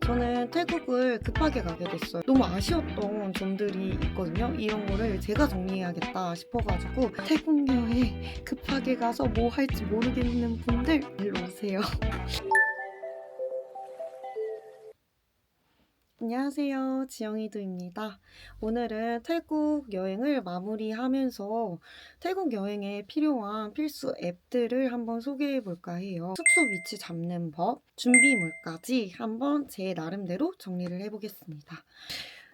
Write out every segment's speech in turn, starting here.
저는 태국을 급하게 가게 됐어요. 너무 아쉬웠던 점들이 있거든요. 이런 거를 제가 정리해야겠다 싶어가지고 태국 여행 급하게 가서 뭐 할지 모르겠는 분들 일로 오세요. 안녕하세요. 지영이두입니다. 오늘은 태국 여행을 마무리하면서 태국 여행에 필요한 필수 앱들을 한번 소개해 볼까 해요. 숙소 위치 잡는 법, 준비물까지 한번 제 나름대로 정리를 해보겠습니다.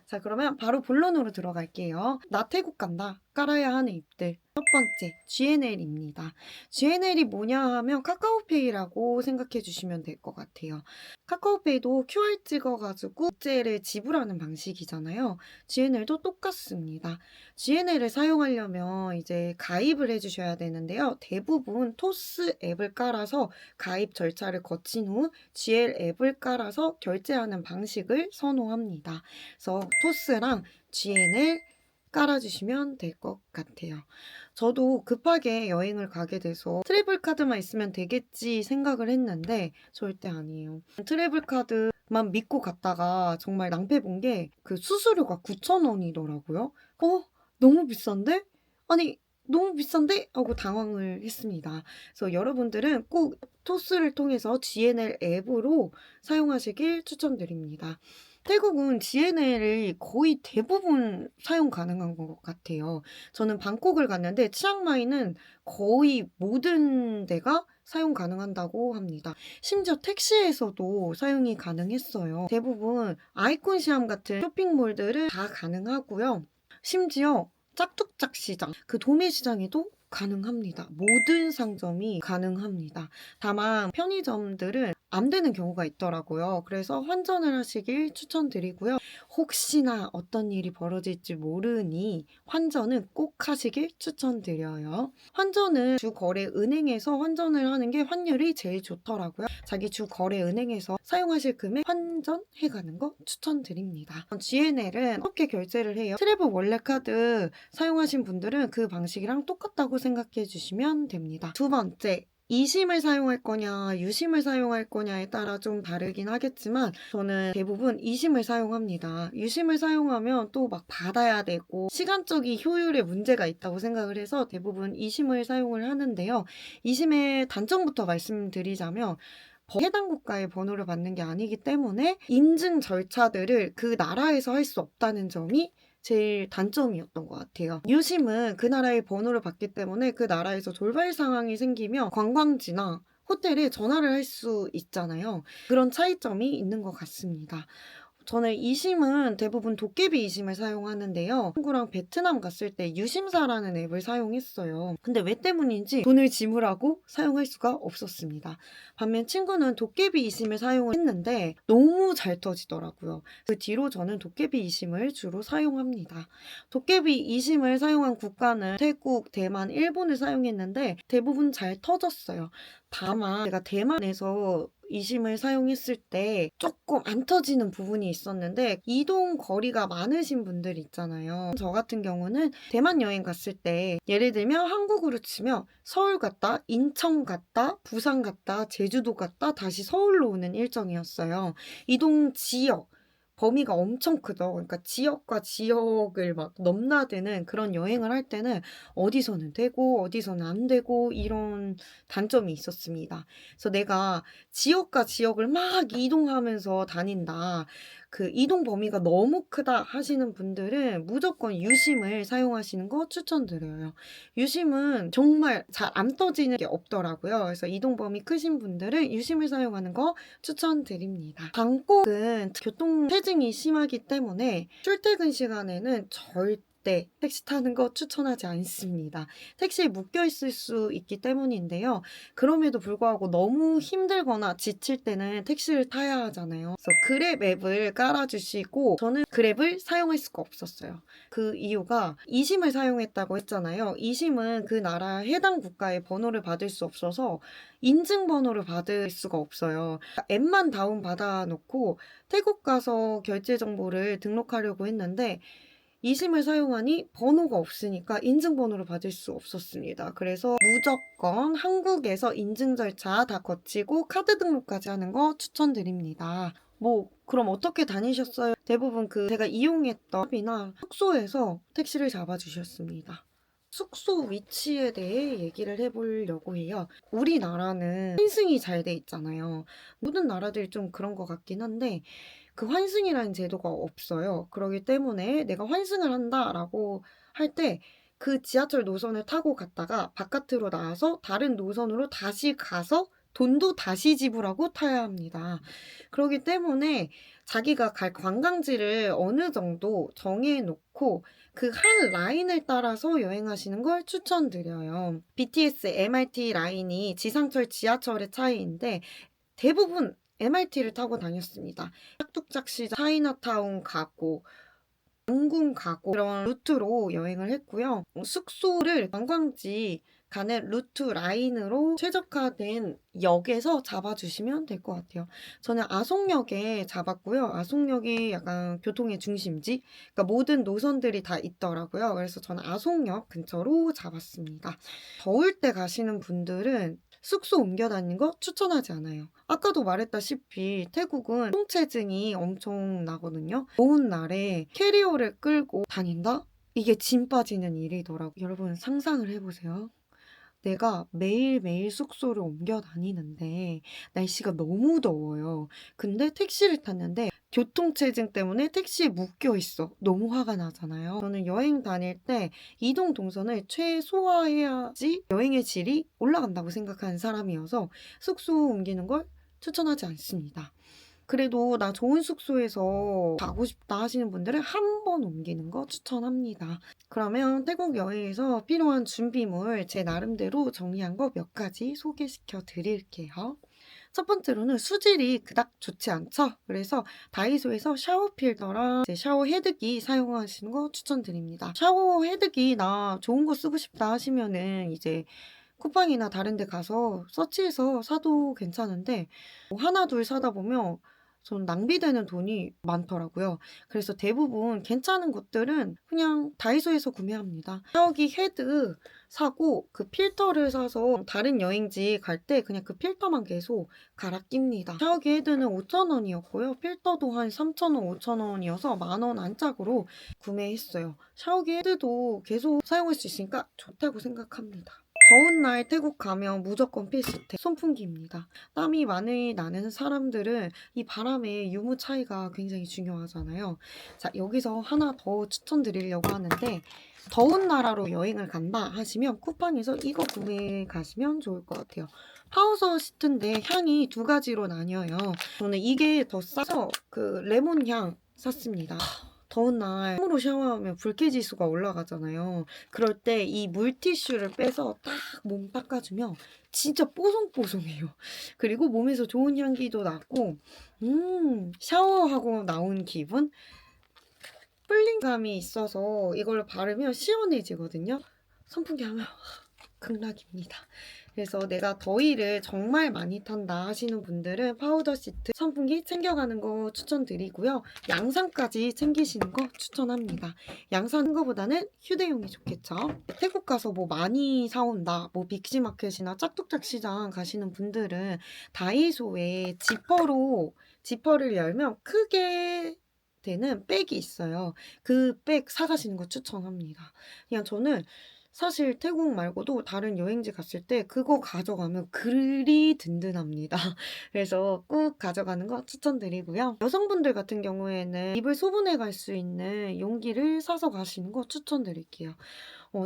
자, 그러면 바로 본론으로 들어갈게요. 나 태국 간다. 깔아야 하는 앱들. 첫 번째, GNL입니다. GNL이 뭐냐 하면 카카오페이라고 생각해 주시면 될 것 같아요. 카카오페이도 QR 찍어가지고 국제를 지불하는 방식이잖아요. GNL도 똑같습니다. GNL을 사용하려면 이제 가입을 해주셔야 되는데요. 대부분 토스 앱을 깔아서 가입 절차를 거친 후 GL 앱을 깔아서 결제하는 방식을 선호합니다. 그래서 토스랑 GNL 깔아주시면 될 것 같아요. 저도 급하게 여행을 가게 돼서 트래블 카드만 있으면 되겠지 생각을 했는데 절대 아니에요. 트래블 카드만 믿고 갔다가 정말 낭패 본 게 그 수수료가 9,000원이더라고요. 너무 비싼데? 아니, 너무 비싼데? 하고 당황을 했습니다. 그래서 여러분들은 꼭 토스를 통해서 GNL 앱으로 사용하시길 추천드립니다. 태국은 GNL이 거의 대부분 사용 가능한 것 같아요. 저는 방콕을 갔는데 치앙마이는 거의 모든 데가 사용 가능한다고 합니다. 심지어 택시에서도 사용이 가능했어요. 대부분 아이콘 시암 같은 쇼핑몰들은 다 가능하고요. 심지어 짝뚝짝 시장, 그 도매 시장에도 가능합니다. 모든 상점이 가능합니다. 다만 편의점들은 안 되는 경우가 있더라고요. 그래서 환전을 하시길 추천드리고요. 혹시나 어떤 일이 벌어질지 모르니 환전은 꼭 하시길 추천드려요. 환전은 주 거래 은행에서 환전을 하는 게 환율이 제일 좋더라고요. 자기 주 거래 은행에서 사용하실 금액 환전해가는 거 추천드립니다. GNL은 어떻게 결제를 해요? 트래블 원래 카드 사용하신 분들은 그 방식이랑 똑같다고 생각해 주시면 됩니다. 두 번째, 이심을 사용할 거냐, 유심을 사용할 거냐에 따라 좀 다르긴 하겠지만 저는 대부분 이심을 사용합니다. 유심을 사용하면 또 막 받아야 되고 시간적인 효율에 문제가 있다고 생각을 해서 대부분 이심을 사용을 하는데요. 이심의 단점부터 말씀드리자면 해당 국가의 번호를 받는 게 아니기 때문에 인증 절차들을 그 나라에서 할 수 없다는 점이 제일 단점이었던 것 같아요. 유심은 그 나라의 번호를 받기 때문에 그 나라에서 돌발 상황이 생기면 관광지나 호텔에 전화를 할 수 있잖아요. 그런 차이점이 있는 것 같습니다. 저는 이심은 대부분 도깨비 이심을 사용하는데요. 한국랑 베트남 갔을 때 유심사라는 앱을 사용했어요. 근데 왜 때문인지 돈을 지불하고 사용할 수가 없었습니다. 반면 친구는 도깨비 이심을 사용했는데 너무 잘 터지더라고요. 그 뒤로 저는 도깨비 이심을 주로 사용합니다. 도깨비 이심을 사용한 국가는 태국, 대만, 일본을 사용했는데 대부분 잘 터졌어요. 다만 제가 대만에서 이심을 사용했을 때 조금 안 터지는 부분이 있었는데 이동 거리가 많으신 분들 있잖아요. 저 같은 경우는 대만 여행 갔을 때 예를 들면 한국으로 치면 서울 갔다, 인천 갔다, 부산 갔다, 제주도 갔다 다시 서울로 오는 일정이었어요. 이동 지역 범위가 엄청 크죠. 그러니까 지역과 지역을 막 넘나드는 그런 여행을 할 때는 어디서는 되고 어디서는 안 되고 이런 단점이 있었습니다. 그래서 내가 지역과 지역을 막 이동하면서 다닌다. 그 이동 범위가 너무 크다 하시는 분들은 무조건 유심을 사용하시는 거 추천드려요. 유심은 정말 잘 안 떠지는 게 없더라고요. 그래서 이동 범위 크신 분들은 유심을 사용하는 거 추천드립니다. 방콕은 교통 체증이 심하기 때문에 출퇴근 시간에는 절대 택시 타는 거 추천하지 않습니다. 택시에 묶여 있을 수 있기 때문인데요. 그럼에도 불구하고 너무 힘들거나 지칠 때는 택시를 타야 하잖아요. 그래서 그랩 앱을 깔아주시고 저는 그랩을 사용할 수가 없었어요. 그 이유가 이심을 사용했다고 했잖아요. 이심은 그 나라 해당 국가의 번호를 받을 수 없어서 인증번호를 받을 수가 없어요. 앱만 다운받아 놓고 태국 가서 결제 정보를 등록하려고 했는데 이심을 사용하니 번호가 없으니까 인증번호를 받을 수 없었습니다. 그래서 무조건 한국에서 인증 절차 다 거치고 카드 등록까지 하는 거 추천드립니다. 뭐 그럼 어떻게 다니셨어요? 대부분 제가 이용했던 샵이나 숙소에서 택시를 잡아주셨습니다. 숙소 위치에 대해 얘기를 해보려고 해요. 우리나라는 환승이 잘 돼 있잖아요. 모든 나라들이 좀 그런 것 같긴 한데 그 환승이라는 제도가 없어요. 그렇기 때문에 내가 환승을 한다라고 할 때 그 지하철 노선을 타고 갔다가 바깥으로 나와서 다른 노선으로 다시 가서 돈도 다시 지불하고 타야 합니다. 그렇기 때문에 자기가 갈 관광지를 어느 정도 정해 놓고 그 한 라인을 따라서 여행하시는 걸 추천드려요. BTS MRT 라인이 지상철 지하철의 차이인데 대부분 MRT를 타고 다녔습니다. 짝뚝짝시장, 차이나타운 가고 영궁 가고 그런 루트로 여행을 했고요. 숙소를 관광지 가는 루트 라인으로 최적화된 역에서 잡아주시면 될 것 같아요. 저는 아송역에 잡았고요. 아송역이 약간 교통의 중심지, 그러니까 모든 노선들이 다 있더라고요. 그래서 저는 아송역 근처로 잡았습니다. 더울 때 가시는 분들은 숙소 옮겨 다니는 거 추천하지 않아요. 아까도 말했다시피 태국은 통체증이 엄청 나거든요. 더운 날에 캐리어를 끌고 다닌다? 이게 진 빠지는 일이더라고요. 여러분 상상을 해보세요. 내가 매일매일 숙소를 옮겨 다니는데 날씨가 너무 더워요. 근데 택시를 탔는데 교통체증 때문에 택시에 묶여 있어. 너무 화가 나잖아요. 저는 여행 다닐 때 이동 동선을 최소화해야지 여행의 질이 올라간다고 생각하는 사람이어서 숙소 옮기는 걸 추천하지 않습니다. 그래도 나 좋은 숙소에서 가고 싶다 하시는 분들은 한 번 옮기는 거 추천합니다. 그러면 태국 여행에서 필요한 준비물 제 나름대로 정리한 거 몇 가지 소개시켜 드릴게요. 첫 번째로는 수질이 그닥 좋지 않죠? 그래서 다이소에서 샤워 필터랑 샤워 헤드기 사용하시는 거 추천드립니다. 샤워 헤드기 나 좋은 거 쓰고 싶다 하시면은 이제 쿠팡이나 다른 데 가서 서치해서 사도 괜찮은데 하나 둘 사다 보면 전 낭비되는 돈이 많더라고요. 그래서 대부분 괜찮은 것들은 그냥 다이소에서 구매합니다. 샤워기 헤드 사고 그 필터를 사서 다른 여행지 갈 때 그냥 그 필터만 계속 갈아 낍니다. 샤워기 헤드는 5,000원이었고요. 필터도 한 3,000원, 5,000원이어서 10,000원 안짝으로 구매했어요. 샤워기 헤드도 계속 사용할 수 있으니까 좋다고 생각합니다. 더운 날 태국 가면 무조건 필수템 선풍기입니다. 땀이 많이 나는 사람들은 이 바람의 유무 차이가 굉장히 중요하잖아요. 자, 여기서 하나 더 추천드리려고 하는데 더운 나라로 여행을 간다 하시면 쿠팡에서 이거 구매해 가시면 좋을 것 같아요. 파우더 시트인데 향이 두 가지로 나뉘어요. 저는 이게 더 싸서 그 레몬 향 샀습니다. 더운 날 땀으로 샤워하면 불쾌지수가 올라가잖아요. 그럴 때 이 물티슈를 빼서 딱 몸 닦아주면 진짜 뽀송뽀송해요. 그리고 몸에서 좋은 향기도 나고 샤워하고 나온 기분? 풀링감이 있어서 이걸 바르면 시원해지거든요. 선풍기 하면 극락입니다. 그래서 내가 더위를 정말 많이 탄다 하시는 분들은 파우더 시트, 선풍기 챙겨가는 거 추천드리고요. 양산까지 챙기시는 거 추천합니다. 양산 거보다는 휴대용이 좋겠죠. 태국 가서 뭐 많이 사온다, 뭐 빅시마켓이나 짝뚝짝 시장 가시는 분들은 다이소에 지퍼를 열면 크게 되는 백이 있어요. 그 백 사가시는 거 추천합니다. 그냥 저는 사실 태국 말고도 다른 여행지 갔을 때 그거 가져가면 그리 든든합니다. 그래서 꼭 가져가는 거 추천드리고요. 여성분들 같은 경우에는 입을 소분해 갈 수 있는 용기를 사서 가시는 거 추천드릴게요.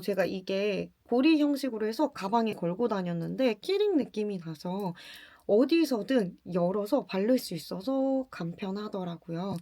제가 이게 고리 형식으로 해서 가방에 걸고 다녔는데 키링 느낌이 나서 어디서든 열어서 바를 수 있어서 간편하더라고요.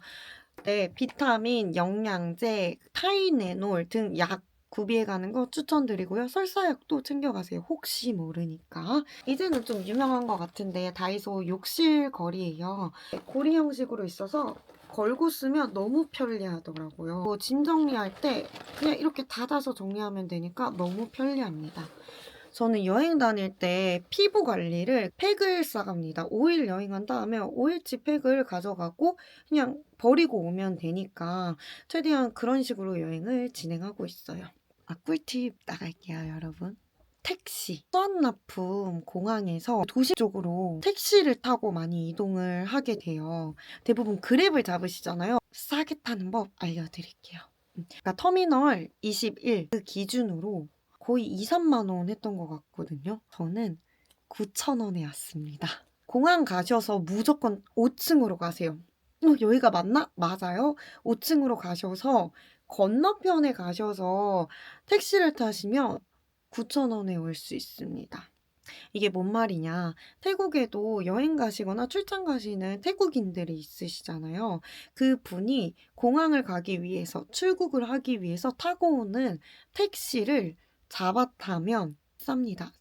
네, 비타민, 영양제, 타이레놀 등 약 구비해가는 거 추천드리고요. 설사약도 챙겨가세요. 혹시 모르니까. 이제는 좀 유명한 것 같은데 다이소 욕실 거리예요. 고리 형식으로 있어서 걸고 쓰면 너무 편리하더라고요. 짐 정리할 때 그냥 이렇게 닫아서 정리하면 되니까 너무 편리합니다. 저는 여행 다닐 때 피부 관리를 팩을 싸갑니다. 5일 여행한다 하면 5일치 팩을 가져가고 그냥 버리고 오면 되니까 최대한 그런 식으로 여행을 진행하고 있어요. 꿀팁 나갈게요, 여러분. 택시, 수완나품 공항에서 도시 쪽으로 택시를 타고 많이 이동을 하게 돼요. 대부분 그랩을 잡으시잖아요. 싸게 타는 법 알려드릴게요. 그러니까 터미널 21 그 기준으로 거의 2, 3만 원 했던 것 같거든요. 저는 9,000원에 왔습니다. 공항 가셔서 무조건 5층으로 가세요. 여기가 맞나? 맞아요. 5층으로 가셔서 건너편에 가셔서 택시를 타시면 9,000원에 올 수 있습니다. 이게 뭔 말이냐? 태국에도 여행 가시거나 출장 가시는 태국인들이 있으시잖아요. 그분이 공항을 가기 위해서, 출국을 하기 위해서 타고 오는 택시를 잡아 타면 쌉니다.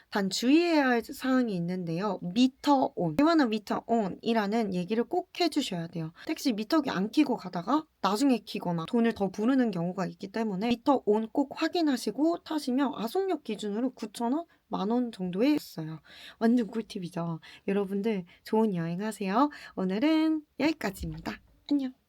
단 주의해야 할 사항이 있는데요. 미터 온. 대화는 미터 온이라는 얘기를 꼭 해주셔야 돼요. 택시 미터기 안 켜고 가다가 나중에 켜거나 돈을 더 부르는 경우가 있기 때문에 미터 온 꼭 확인하시고 타시면 아속역 기준으로 9,000원, 10,000원 정도에 있어요. 완전 꿀팁이죠. 여러분들 좋은 여행 하세요. 오늘은 여기까지입니다. 안녕.